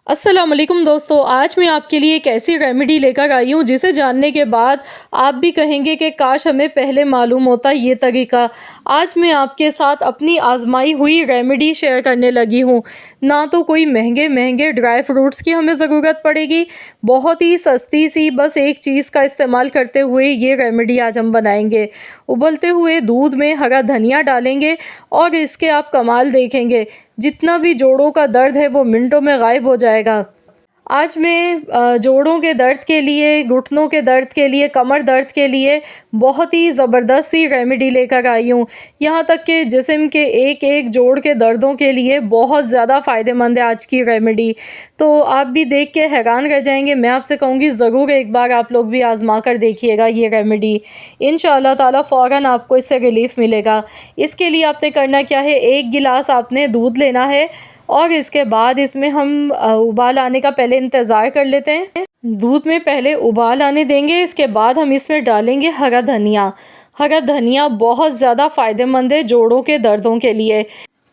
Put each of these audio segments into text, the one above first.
अस्सलाम वालेकुम दोस्तों, आज मैं आपके लिए एक ऐसी रेमेडी लेकर आई हूँ जिसे जानने के बाद आप भी कहेंगे कि काश हमें पहले मालूम होता ये तरीका। आज मैं आपके साथ अपनी आजमाई हुई रेमेडी शेयर करने लगी हूँ। ना तो कोई महंगे महंगे ड्राई फ्रूट्स की हमें ज़रूरत पड़ेगी, बहुत ही सस्ती सी बस एक चीज़ का इस्तेमाल करते हुए ये रेमेडी आज हम बनाएंगे। उबलते हुए दूध में हरा धनिया डालेंगे और इसके आप कमाल देखेंगे, जितना भी जोड़ों का दर्द है वो मिनटों में गायब हो जाएगा। आज मैं जोड़ों के दर्द के लिए, घुटनों के दर्द के लिए, कमर दर्द के लिए बहुत ही ज़बरदस्त सी रेमेडी लेकर आई हूँ। यहाँ तक कि जिस्म के एक एक जोड़ के दर्दों के लिए बहुत ज़्यादा फ़ायदेमंद है आज की रेमेडी। तो आप भी देख के हैरान रह जाएंगे। मैं आपसे कहूँगी ज़रूर एक बार आप लोग भी आज़मा कर देखिएगा ये रेमेडी। इंशाअल्लाह ताला फ़ौरन आपको इससे रिलीफ़ मिलेगा। इसके लिए आपने करना क्या है, 1 गिलास आपने दूध लेना है और इसके बाद इसमें हम उबाल आने का पहले इंतज़ार कर लेते हैं। दूध में पहले उबाल आने देंगे, इसके बाद हम इसमें डालेंगे हरा धनिया। हरा धनिया बहुत ज़्यादा फ़ायदेमंद है जोड़ों के दर्दों के लिए।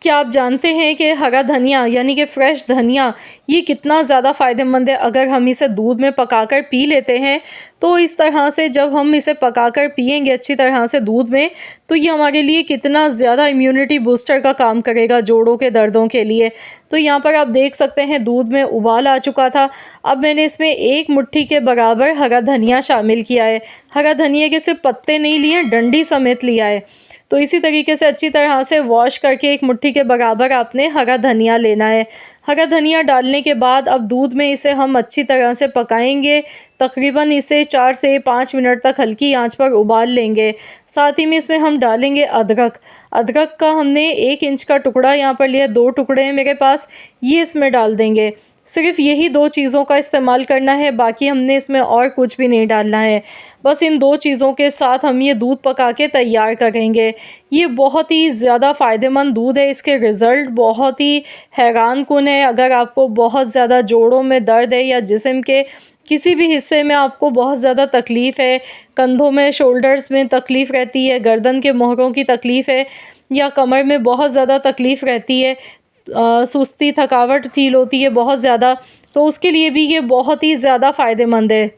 क्या आप जानते हैं कि हरा धनिया यानी कि फ़्रेश धनिया ये कितना ज़्यादा फ़ायदेमंद है? अगर हम इसे दूध में पकाकर पी लेते हैं तो इस तरह से जब हम इसे पकाकर पिएंगे अच्छी तरह से दूध में, तो ये हमारे लिए कितना ज़्यादा इम्यूनिटी बूस्टर का काम करेगा जोड़ों के दर्दों के लिए। तो यहाँ पर आप देख सकते हैं दूध में उबाल आ चुका था। अब मैंने इसमें 1 मुट्ठी के बराबर हरा धनिया शामिल किया है। हरा धनिया के सिर्फ पत्ते नहीं लिए, डंडी समेत लिया है। तो इसी तरीके से अच्छी तरह से वॉश करके 1 मुट्ठी के बराबर आपने हरा धनिया लेना है। हरा धनिया डालने के बाद अब दूध में इसे हम अच्छी तरह से पकाएंगे। तकरीबन इसे 4 से 5 मिनट तक हल्की आंच पर उबाल लेंगे। साथ ही में इसमें हम डालेंगे अदरक। अदरक का हमने 1 इंच का टुकड़ा यहाँ पर लिया, 2 टुकड़े हैं मेरे पास, ये इसमें डाल देंगे। सिर्फ़ यही 2 चीज़ों का इस्तेमाल करना है, बाकी हमने इसमें और कुछ भी नहीं डालना है। बस इन 2 चीज़ों के साथ हम ये दूध पका के तैयार करेंगे। ये बहुत ही ज़्यादा फ़ायदेमंद दूध है, इसके रिज़ल्ट बहुत ही हैरानकुन है। अगर आपको बहुत ज़्यादा जोड़ों में दर्द है या जिस्म के किसी भी हिस्से में आपको बहुत ज़्यादा तकलीफ़ है, कंधों में, शोल्डर्स में तकलीफ़ रहती है, गर्दन के मोहरों की तकलीफ़ है या कमर में बहुत ज़्यादा तकलीफ़ रहती है, सुस्ती, थकावट फ़ील होती है बहुत ज़्यादा, तो उसके लिए भी ये बहुत ही ज़्यादा फ़ायदेमंद है।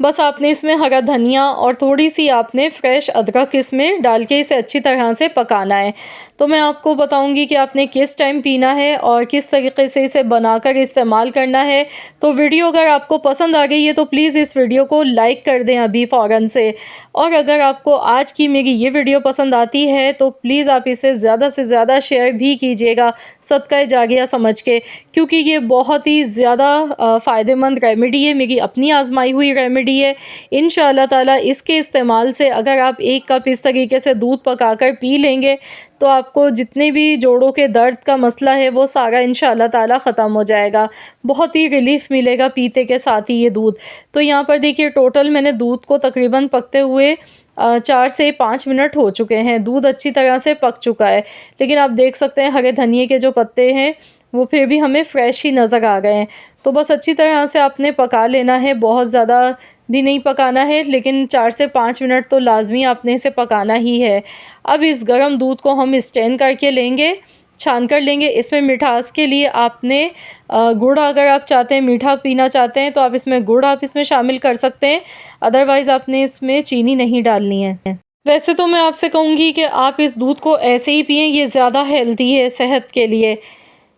बस आपने इसमें हरा धनिया और थोड़ी सी आपने फ्रेश अदरक इसमें डाल के इसे अच्छी तरह से पकाना है। तो मैं आपको बताऊंगी कि आपने किस टाइम पीना है और किस तरीके से इसे बनाकर इस्तेमाल करना है। तो वीडियो अगर आपको पसंद आ गई है तो प्लीज़ इस वीडियो को लाइक कर दें अभी फ़ौरन से। और अगर आपको आज की मेरी ये वीडियो पसंद आती है तो प्लीज़ आप इसे ज़्यादा से ज़्यादा शेयर भी कीजिएगा, सदका जारिया समझ के, क्योंकि ये बहुत ही ज़्यादा फ़ायदेमंद रेमेडी है, मेरी अपनी आजमाई हुई रेमेडी है। इंशाअल्लाह ताला इसके इस्तेमाल से अगर आप 1 कप इस तरीके से दूध पकाकर पी लेंगे तो आपको जितने भी जोड़ों के दर्द का मसला है वो सारा इंशाअल्लाह ताला ख़त्म हो जाएगा। बहुत ही रिलीफ़ मिलेगा पीते के साथ ही ये दूध। तो यहाँ पर देखिए टोटल मैंने दूध को तकरीबन पकते हुए 4 से 5 मिनट हो चुके हैं। दूध अच्छी तरह से पक चुका है, लेकिन आप देख सकते हैं हरे धनिये के जो पत्ते हैं वो फिर भी हमें फ़्रेश ही नज़र आ गए हैं। तो बस अच्छी तरह से आपने पका लेना है, बहुत ज़्यादा भी नहीं पकाना है, लेकिन 4 से 5 मिनट तो लाज़मी आपने इसे पकाना ही है। अब इस गर्म दूध को हम स्ट्रेन करके लेंगे, छान कर लेंगे। इसमें मिठास के लिए आपने गुड़, अगर आप चाहते हैं मीठा पीना चाहते हैं तो आप इसमें गुड़ आप इसमें शामिल कर सकते हैं, अदरवाइज़ आपने इसमें चीनी नहीं डालनी है। वैसे तो मैं आपसे कहूँगी कि आप इस दूध को ऐसे ही पिएं, ये ज़्यादा हेल्दी है सेहत के लिए।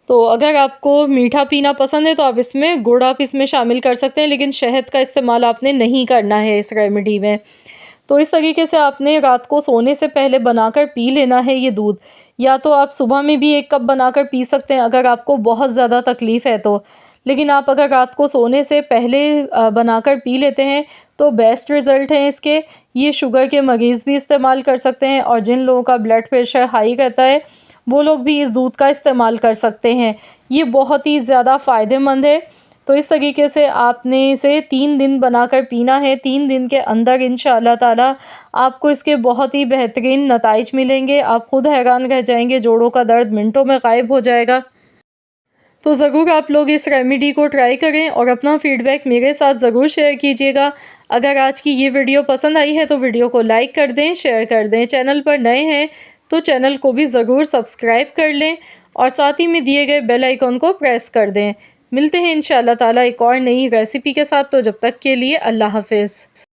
तो अगर आपको मीठा पीना पसंद है तो आप इसमें गुड़ आप इसमें शामिल कर सकते हैं, लेकिन शहद का इस्तेमाल आपने नहीं करना है इस रेमेडी में। तो इस तरीके से आपने रात को सोने से पहले बनाकर पी लेना है ये दूध, या तो आप सुबह में भी 1 कप बनाकर पी सकते हैं अगर आपको बहुत ज़्यादा तकलीफ़ है तो। लेकिन आप अगर रात को सोने से पहले बनाकर पी लेते हैं तो बेस्ट रिज़ल्ट हैं इसके। ये शुगर के मरीज़ भी इस्तेमाल कर सकते हैं और जिन लोगों का ब्लड प्रेशर हाई रहता है वो लोग भी इस दूध का इस्तेमाल कर सकते हैं। ये बहुत ही ज़्यादा फ़ायदेमंद है। तो इस तरीके से आपने इसे 3 दिन बनाकर पीना है। 3 दिन के अंदर इंशाअल्लाह ताला आपको इसके बहुत ही बेहतरीन नताइज मिलेंगे। आप ख़ुद हैरान रह जाएंगे, जोड़ों का दर्द मिनटों में गायब हो जाएगा। तो ज़रूर आप लोग इस रेमेडी को ट्राई करें और अपना फ़ीडबैक मेरे साथ ज़रूर शेयर कीजिएगा। अगर आज की ये वीडियो पसंद आई है तो वीडियो को लाइक कर दें, शेयर कर दें। चैनल पर नए हैं तो चैनल को भी ज़रूर सब्सक्राइब कर लें और साथ ही में दिए गए बेल आइकॉन को प्रेस कर दें। मिलते हैं इंशाअल्लाह ताला एक और नई रेसिपी के साथ, तो जब तक के लिए अल्लाह हाफ़िज़।